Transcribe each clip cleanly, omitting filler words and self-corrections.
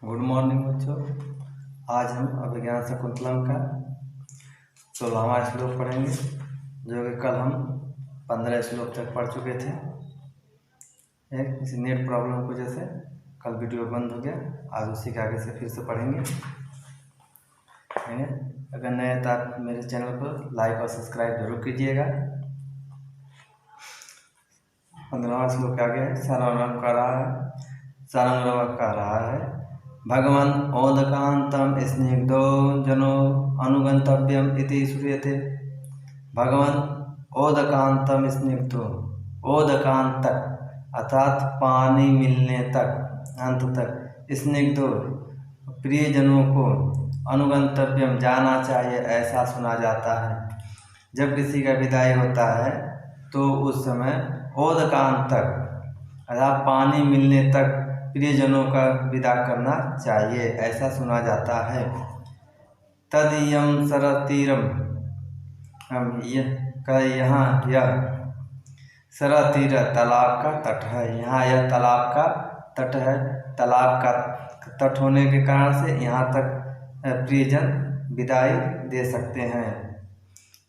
Good morning बच्चों। आज हम अभिज्ञान शकुंतलम का 16वां श्लोक पढ़ेंगे, जो कि कल हम 15 श्लोक तक पढ़ चुके थे। किसी नेट प्रॉब्लम की वजह से कल वीडियो बंद हो गया। आज उसी के आगे से फिर से पढ़ेंगे। अगर नए तो आप मेरे चैनल को लाइक और सब्सक्राइब जरूर कीजिएगा। 15वां श्लोक आगे है। सारंग कह रहा है भगवान ओदकांतम स्निग्धो जनो अनुगंतव्यम इति श्रूयते। भगवान ओदकांतम स्निग्धो, ओदकांत तक अर्थात पानी मिलने तक, अंत तक, स्निग्धो प्रियजनों को, अनुगंतव्यम जाना चाहिए ऐसा सुना जाता है। जब किसी का विदाई होता है तो उस समय ओदकांत तक अर्थात पानी मिलने तक प्रियजनों का विदा करना चाहिए ऐसा सुना जाता है। तदीयम सरतीरम, यहाँ यह सरतीर तालाब का तट है। यहाँ यह तालाब का तट है। तालाब का तट होने के कारण से यहाँ तक प्रियजन विदाई दे सकते हैं।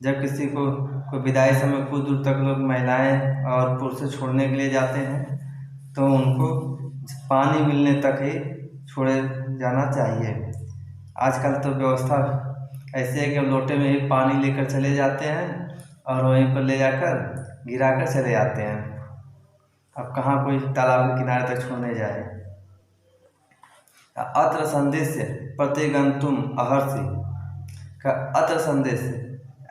जब किसी को विदाई समय कुछ दूर तक लोग महिलाएं और पुरुष छोड़ने के लिए जाते हैं तो उनको पानी मिलने तक ही छोड़े जाना चाहिए। आजकल तो व्यवस्था ऐसे है कि लोटे में ही पानी लेकर चले जाते हैं और वहीं पर ले जाकर गिरा कर चले जाते हैं। अब कहाँ कोई तालाब के किनारे तक छोड़ने जाए। अत्र संदेश प्रतिगंतुम अहर्षि का अत्र संदेश,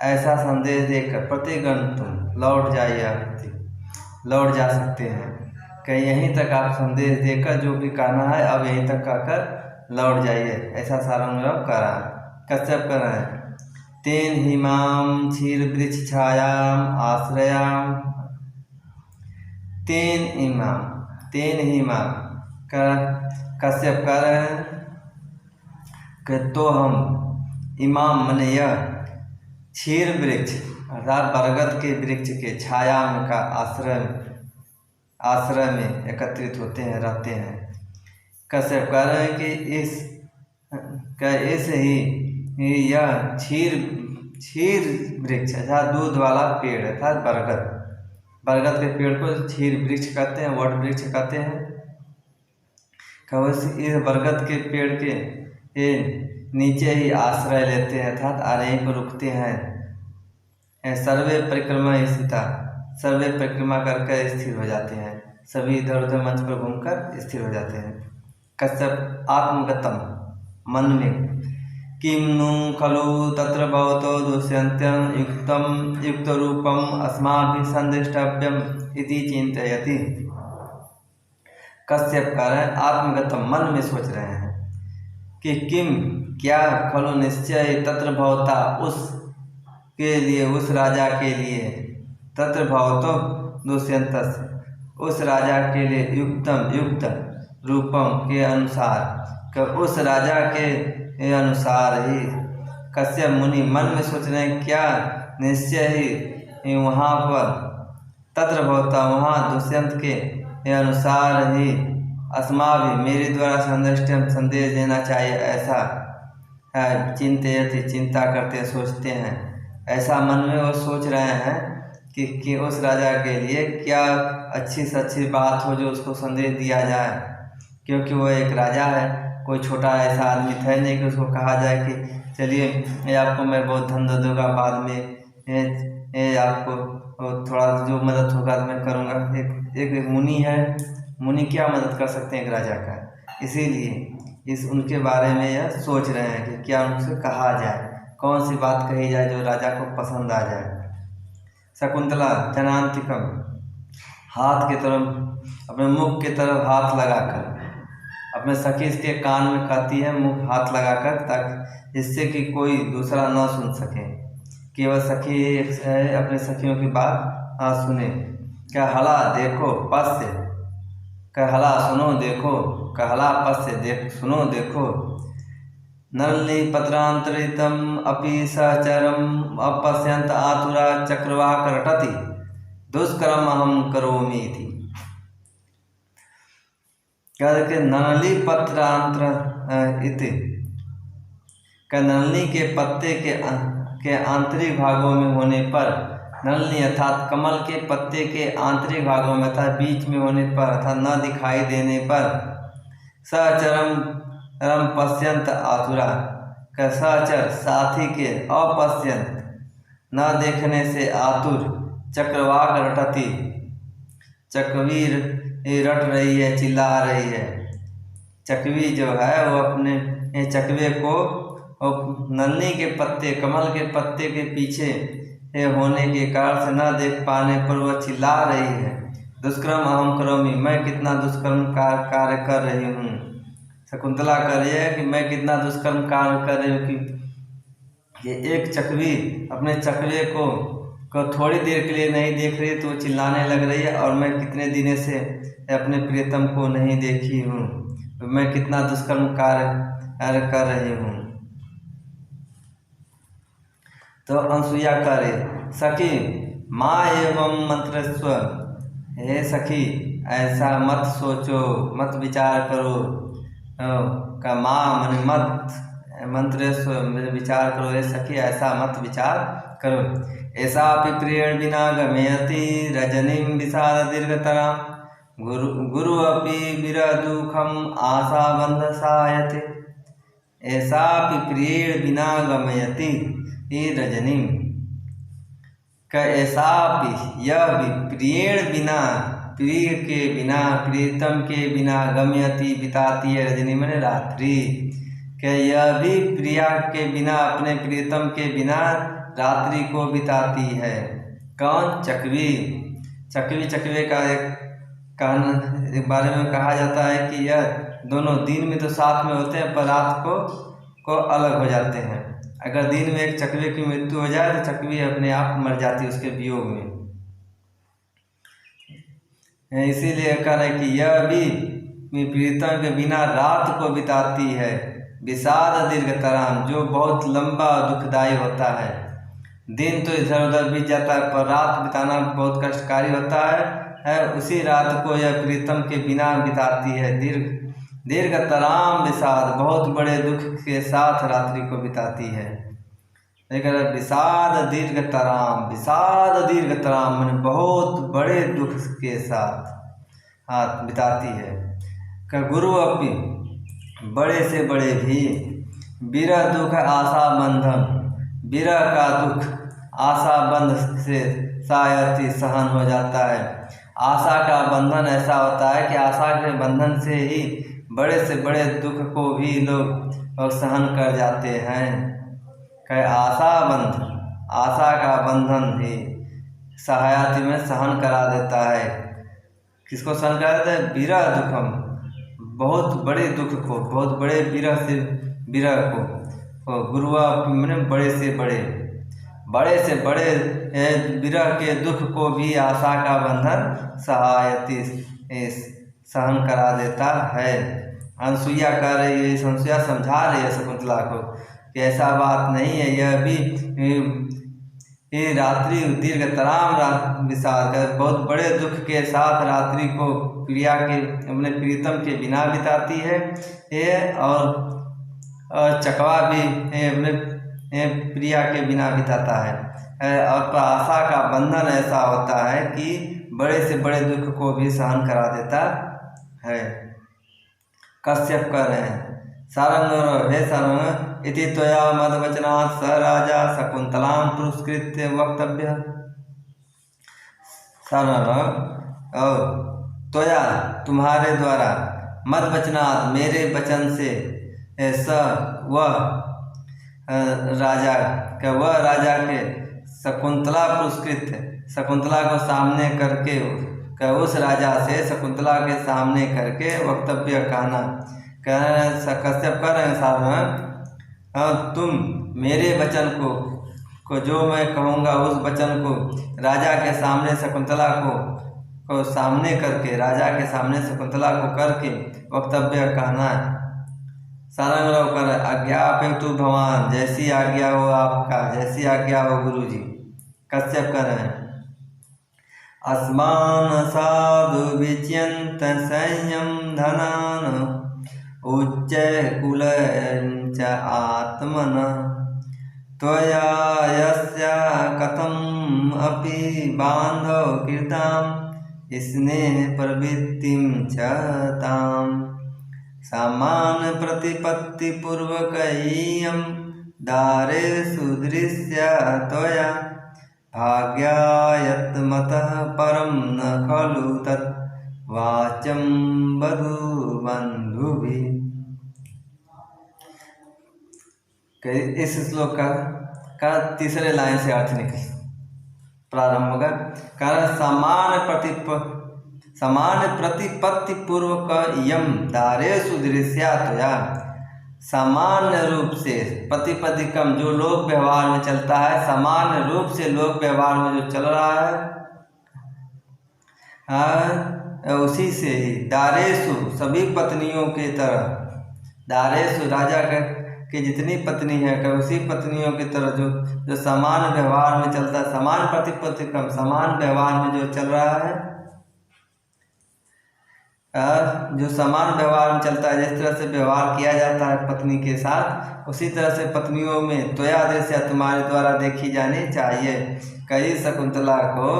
ऐसा संदेश देकर प्रतिगंतुम लौट जाइए, लौट जा सकते हैं। कि यहीं तक आप संदेश देकर जो भी कहना है अब यहीं तक कहकर लौट जाइए, ऐसा सारंग कर रहा है। कश्यप कर रहे हैं तेन हिमाम क्षीर वृक्ष छायाम आश्रयाम, तेन हिमाम कश्यप कर रहे हैं कि तो हम इमाम मने यह क्षीर वृक्ष अर्थात बरगद के वृक्ष के छायाम का आश्रय में एकत्रित होते हैं, रहते हैं। कश्यप कह रहे हैं कि इस ही यह क्षीर वृक्ष अर्थात दूध वाला पेड़ अर्थात बरगद के पेड़ को क्षीर वृक्ष कहते हैं, वट वृक्ष कहते हैं। इस बरगद के पेड़ के नीचे ही आश्रय लेते हैं अर्थात यहीं पर रुकते हैं। सर्वे परिक्रमा स्थिता, सर्वे परिक्रमा करके स्थिर हो जाते हैं। सभी इधर उधर मंच पर घूमकर स्थिर हो जाते हैं। कश्यप आत्मगतम मन में किम नु खलु तत्र भवतो दुष्यन्त्यं युक्त रूपम अस्माभिः संदिष्टव्यम इति चिंतयति। कश्यप कह रहे हैं आत्मगतम मन में सोच रहे हैं कि किम क्या खलु निश्चय तत्र भवता उस के लिए, उस राजा के लिए, तत्र भवतो दुष्यंत उस राजा के लिए, युक्त रूपम के अनुसार, उस राजा के अनुसार ही कश्यप मुनि मन में सोच रहे हैं क्या निश्चय ही वहाँ पर तत्र भवता वहाँ दुष्यंत के अनुसार ही अस्मा भी मेरे द्वारा संदेश देना चाहिए ऐसा है। चिंता करते सोचते हैं, ऐसा मन में वो सोच रहे हैं कि उस राजा के लिए क्या अच्छी से अच्छी बात हो जो उसको संदेश दिया जाए, क्योंकि वो एक राजा है। कोई छोटा ऐसा आदमी था नहीं कि उसको कहा जाए कि चलिए ये आपको मैं बहुत धन दे दूँगा, बाद में ये आपको थोड़ा जो मदद होगा तो मैं करूँगा। एक मुनि है, मुनि क्या मदद कर सकते हैं एक राजा का। इसीलिए उनके बारे में यह सोच रहे हैं कि क्या उनसे कहा जाए, कौन सी बात कही जाए जो राजा को पसंद आ जाए। शकुंतला जनांतिकम, हाथ की तरफ, अपने मुख की तरफ हाथ लगाकर अपने सखी के कान में कहती है, मुख हाथ लगाकर, ताकि जिससे कि कोई दूसरा न सुन सके, केवल सखी अपने सखियों की बात सुने। कहला देखो पश्य, कहला सुनो देखो, कहला पश्य देख सुनो देखो। नरली पत्रांतरितम अपि सहचरम अपश्यंत आतुरा चक्रवाक रटति दुष्कर्म अहम करोमि इति। करके ननली पत्रांतर इति नलनी के पत्ते के आंतरिक भागों में होने पर, नलनी अर्थात कमल के पत्ते के आंतरिक भागों में अर्थात बीच में होने पर अर्थात न दिखाई देने पर, सचरम रम पश्यंत आतुरा का सहचर साथी के अपश्यंत न देखने से आतुर, चक्रवाक रटती चकवी रट रही है, चिल्ला रही है। चकवी जो है वो अपने चकवे को नलनी के पत्ते कमल के पत्ते के पीछे होने के कारण से न देख पाने पर वह चिल्ला रही है। दुष्कर्म अहम करोमि, मैं कितना दुष्कर्म कार्य कर रही हूँ। शकुंतला कर रही है कि मैं कितना दुष्कर्म कार्य कर रही हूँ कि ये एक चकवी अपने चकवे को थोड़ी देर के लिए नहीं देख रही तो वो चिल्लाने लग रही है, और मैं कितने दिनों से अपने प्रियतम को नहीं देखी हूँ, तो मैं कितना दुष्कर्म कार्य कर रही हूँ। तो अनसुईया करे, सखी माँ एवं मंत्रस्व, हे सखी ऐसा मत सोचो, मत विचार करो। का माँ मन मत, मंत्रस्व विचार करो, हे सखी ऐसा मत विचार करो। ऐसा प्रियण बिना गमयति रजनीं विषाद दीर्घतरा, गुरु अपि विरह दुखम आशा बंध सायते। ऐसा प्रियण बिना गमयति ये रजनी का, ऐसा भी यह भी प्रियण बिना, प्रिय के बिना, प्रियतम के बिना, गमयति बिताती है रजनी मैंने रात्रि, क्या यह भी प्रिया के बिना, अपने प्रियतम के बिना रात्रि को बिताती है। कौन? चकवी। चकवे का एक बारे में कहा जाता है कि यह दोनों दिन में तो साथ में होते हैं पर रात को अलग हो जाते हैं। अगर दिन में एक चकवे की मृत्यु हो जाए तो चकवी अपने आप मर जाती है उसके वियोग में। इसीलिए कह रहे कि यह भी प्रीतम के बिना रात को बिताती है। विषाद दीर्घतराम, जो बहुत लंबा दुखदायी होता है। दिन तो इधर उधर बीत जाता है पर रात बिताना बहुत कष्टकारी होता है। उसी रात को यह प्रीतम के बिना बिताती है। दीर्घतराम विषाद, बहुत बड़े दुख के साथ रात्रि को बिताती है। लेकिन विषाद दीर्घतराम, विषाद दीर्घतराम मैंने बहुत बड़े दुख के साथ बिताती है। का गुरु अपि, बड़े से बड़े भी, विरह दुख आशा बंधन, विरह का दुख आशा बंध से शायद ही सहन हो जाता है। आशा का बंधन ऐसा होता है कि आशा के बंधन से ही बड़े से बड़े दुख को भी लोग सहन कर जाते हैं। कह आशा बंध, आशा का बंधन ही सहायता में सहन करा देता है। किसको सहन करा देता है? विरह दुखम, बहुत बड़े दुख को, बहुत बड़े विरह से विरह को, गुरुआ मैंने बड़े से बड़े विरह के दुख को भी आशा का बंधन सहायती सहन करा देता है। अनसुईया कर रही है, अनसुईया समझा रही है शकुंतला को कि ऐसा बात नहीं है। यह भी रात्रि दीर्घतराम विषाद कर, बहुत बड़े दुख के साथ रात्रि को प्रिया के, अपने प्रीतम के बिना बिताती है। ये और चकवा भी अपने प्रिया के बिना बिताता है। और आशा का बंधन ऐसा होता है कि बड़े से बड़े दुख को भी सहन करा देता है। कश्यप कर रहे हैं, सारंग हे सारंग इति त्वया मदवचनात् स राजा शकुंतलां पुरस्कृत्य वक्तव्य। सारंग और त्वया तुम्हारे द्वारा, मदवचनात् मेरे वचन से, स वह राजा के शकुंतला पुरस्कृत, शकुंतला को सामने करके, उस राजा से शकुंतला के सामने करके वक्तव्य कहना। कश्यप कर रहे हैं साहब, तुम मेरे वचन को जो मैं कहूँगा उस वचन को राजा के सामने शकुंतला को सामने करके, राजा के सामने शकुंतला को करके वक्तव्य कहना। सारंग कर आज्ञापेतु भगवान, जैसी आज्ञा हो आपका, जैसी आज्ञा हो गुरुजी। कश्यप कर रहे हैं, अस्मान साधु विच्यन्त संयम धनान उच्च कुल च आत्मन त्वया यस्य कथम अपि बांधव कृताम स्नेह प्रवृत्तिं च ताम समान प्रतिपत्ति पूर्वकय्यं दारेषु दृश्य त्वया भाग्यायत्मतः परं न खलु तत् वाच्यं वधूबन्धुभिः। इस श्लोक का तीसरे लाइन से अर्थ निकल प्रारंभ होगा। कारण समान प्रतिपत्ति पूर्वक यम दारेषु दृश्यात्वया, सामान्य रूप से प्रतिपदिकम जो लोक व्यवहार में चलता है, सामान्य रूप से लोक व्यवहार में जो चल रहा है उसी से ही दारेषु सभी पत्नियों के तरह, दारेषु राजा के जितनी पत्नी है कि उसी पत्नियों की तरह जो समान व्यवहार में चलता है, समान प्रतिपत्तिकम समान व्यवहार में जो चल रहा है, जो समान व्यवहार में चलता है, जिस तरह से व्यवहार किया जाता है पत्नी के साथ, उसी तरह से पत्नियों में त्वया दृश्य तुम्हारे द्वारा देखी जानी चाहिए। कई शकुंतला को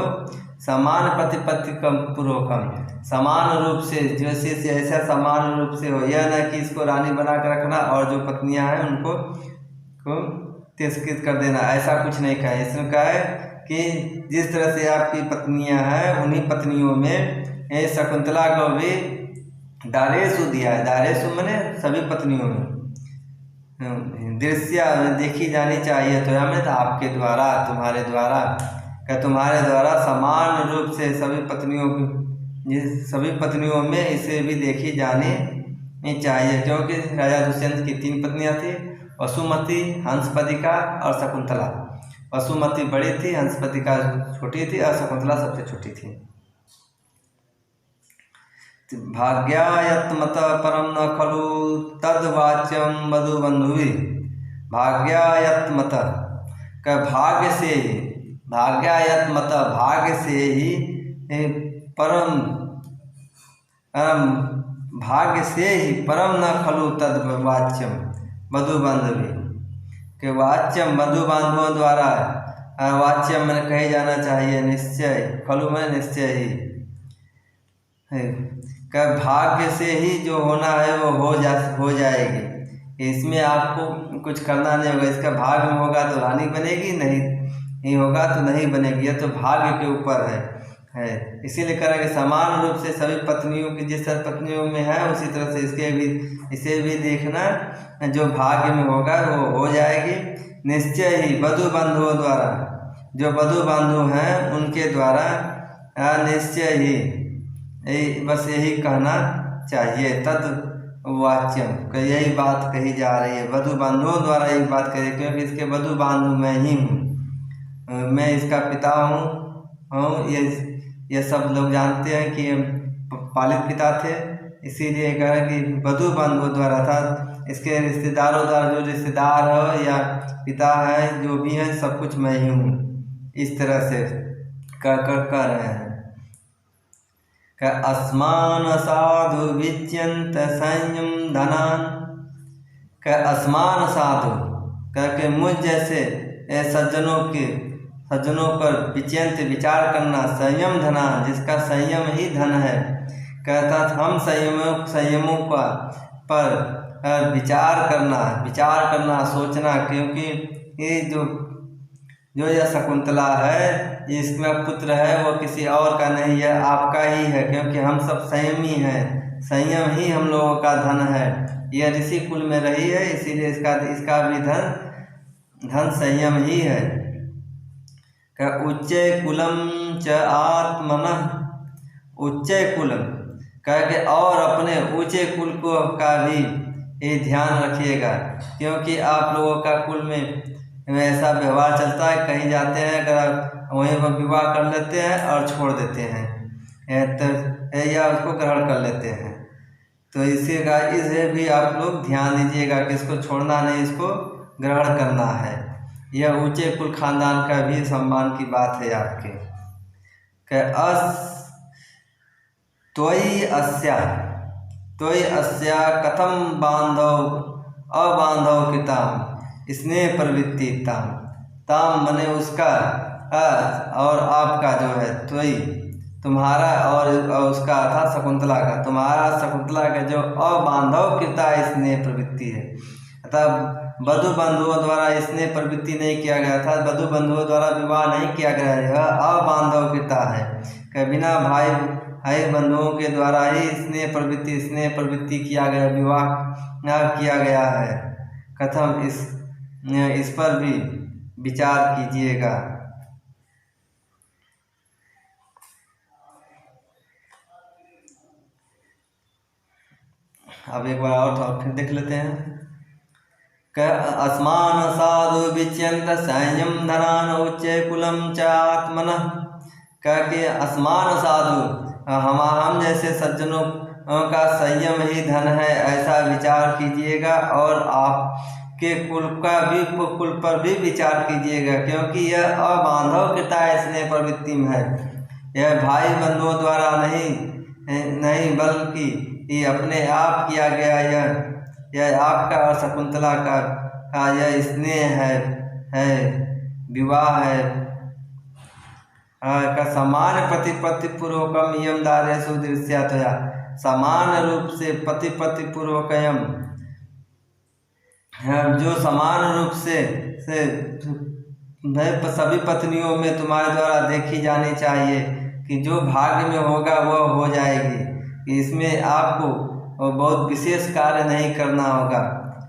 समान प्रतिपत्तिकम पूर्वकम, समान रूप से जैसे ऐसा समान रूप से हो, यह न कि इसको रानी बना कर रखना और जो पत्नियां हैं उनको तिरस्कृत कर देना, ऐसा कुछ नहीं कहा। इसमें कहा है कि जिस तरह से आपकी पत्नियां हैं उन्हीं पत्नियों में शकुंतला को भी दारेषु दिया है। दारेषु मैंने सभी पत्नियों में दृश्य देखी जानी चाहिए। तो हमें तो आपके द्वारा, तुम्हारे द्वारा, क्या तुम्हारे द्वारा समान रूप से सभी पत्नियों में इसे भी देखी जानी चाहिए। क्योंकि राजा दुष्यंत की 3 पत्नियां थी, वसुमती, हंसपदिका और शकुंतला। वसुमती बड़ी थी, हंसपदिका छोटी थी और शकुंतला सबसे छोटी थी। भाग्यायत्मत परम न खलु तद्वाच्यम वधूबन्धुभिः। भाग्यायत्मत का भाग्य से ही, भाग्यायत्मत भाग्य से ही परम भाग्य से ही परम न खलु तद वाच्यम वधूबन्धुभिः के वाच्यम वधु बांधवों द्वारा, वाच्यम मैंने कहे जाना चाहिए निश्चय, खलु में निश्चय ही का भाग्य से ही जो होना है वो हो जाएगी। इसमें आपको कुछ करना नहीं होगा। इसका भाग्य में होगा तो रानी बनेगी, नहीं होगा तो नहीं बनेगी। यह तो भाग्य के ऊपर है। इसीलिए कह रहा है कि समान रूप से सभी पत्नियों की जिस तरह पत्नियों में है उसी तरह से इसे भी देखना, जो भाग्य में होगा वो हो जाएगी। निश्चय ही वधू बंधुओं द्वारा, जो वधू बंधु हैं उनके द्वारा निश्चय ही, बस यही कहना चाहिए। तद वाच्यम यही बात कही जा रही है, वधु बांधवों द्वारा यही बात कही, क्योंकि इसके वधु बांधव मैं ही हूँ, मैं इसका पिता हूँ। ये सब लोग जानते हैं कि पालित पिता थे, इसीलिए कहा कि वधु बांधवों द्वारा था। इसके रिश्तेदारों द्वारा, जो रिश्तेदार हो या पिता है जो भी है, सब कुछ मैं ही हूँ। इस तरह से कर रहे हैं। अस्मान साधु विच्यन्त संयम धनान, असमान साधु करके मुझ जैसे सज्जनों पर विच्यंत विचार करना, संयम धना जिसका संयम ही धन है। कहता हम संयमों पर विचार करना सोचना, क्योंकि ये जो यह शकुंतला है, इसमें पुत्र है वो किसी और का नहीं है, आपका ही है। क्योंकि हम सब संयमी हैं, संयम ही हम लोगों का धन है। यह ऋषि कुल में रही है, इसीलिए इसका भी धन संयम ही है। उच्चे कुलम च आत्मनः, उच्चे कुलम कह के और अपने ऊंचे कुल का भी ये ध्यान रखिएगा। क्योंकि आप लोगों का कुल में ऐसा व्यवहार चलता है, कहीं जाते हैं अगर वहीं पर विवाह कर लेते हैं और छोड़ देते हैं, तो या उसको ग्रहण कर लेते हैं। तो इसे भी आप लोग ध्यान दीजिएगा कि इसको छोड़ना नहीं, इसको ग्रहण करना है। यह ऊंचे कुल खानदान का भी सम्मान की बात है आपके। कि त्वयि अस्या कथम बांधव अबांधव कृताम स्नेह प्रवृत्ति ताम मने उसका और आपका जो है त्वयि तुम्हारा और उसका था शकुंतला का, तुम्हारा शकुंतला का जो अबांधव कृता स्नेह प्रवृत्ति है, अतः वधु बंधुओं द्वारा स्नेह प्रवृत्ति नहीं किया गया था, वधु बंधुओं द्वारा विवाह नहीं किया गया है, यह अबांधव कृता है कि बिना भाई बंधुओं के द्वारा ही स्नेह प्रवृत्ति किया गया, विवाह किया गया है। कथम इस पर भी विचार कीजिएगा। अब एक बार और फिर देख लेते हैं। अस्मान साधु विच्यंत संयम धनान उच्च कुलम च आत्मनः, कि अस्मान साधु हम जैसे सज्जनों का संयम ही धन है, ऐसा विचार कीजिएगा और आपके कुल पर भी विचार कीजिएगा, क्योंकि यह अबांधव कृता स्नेह प्रवृत्ति में है, यह भाई बंधुओं द्वारा नहीं बल्कि ये अपने आप किया गया, यह आपका और शकुंतला का यह स्नेह है विवाह है का समान प्रतिपत्ति पूर्वकम यम दारेषु दृश्यातया, समान रूप से प्रतिपत्ति पूर्वकम जो समान रूप से सभी पत्नियों में तुम्हारे द्वारा देखी जानी चाहिए, कि जो भाग्य में होगा वह हो जाएगी, इसमें आपको बहुत विशेष कार्य नहीं करना होगा,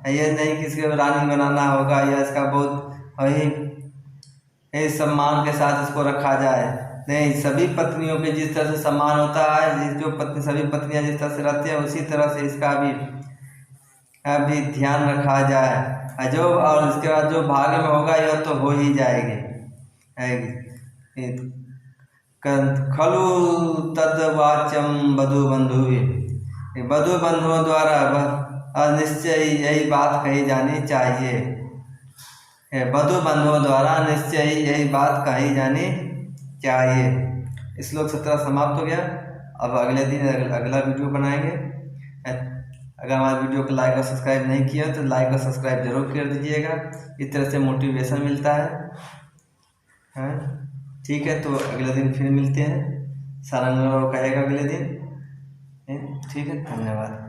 यह नहीं किसी को रानी बनाना होगा, या इसका बहुत सम्मान के साथ इसको रखा जाए, नहीं, सभी पत्नियों के जिस तरह से सम्मान होता है, सभी पत्नियां जिस तरह से रहती हैं उसी तरह से इसका भी ध्यान रखा जाए, जो और इसके बाद जो भाग्य में होगा यह तो हो ही जाएगी। खलु तद्वाच्यम वधु बंधुओं द्वारा निश्चय यही बात कही जानी चाहिए, वधु बंधुओं द्वारा निश्चय यही बात कही जानी चाहिए। श्लोक 17 समाप्त हो गया। अब अगले दिन अगला वीडियो बनाएंगे। अगर हमारे वीडियो को लाइक और सब्सक्राइब नहीं किया तो लाइक और सब्सक्राइब जरूर कर दीजिएगा, इस तरह से मोटिवेशन मिलता है। ठीक है, तो अगले दिन फिर मिलते हैं, सारंग कहेगा अगले दिन। ठीक है, धन्यवाद।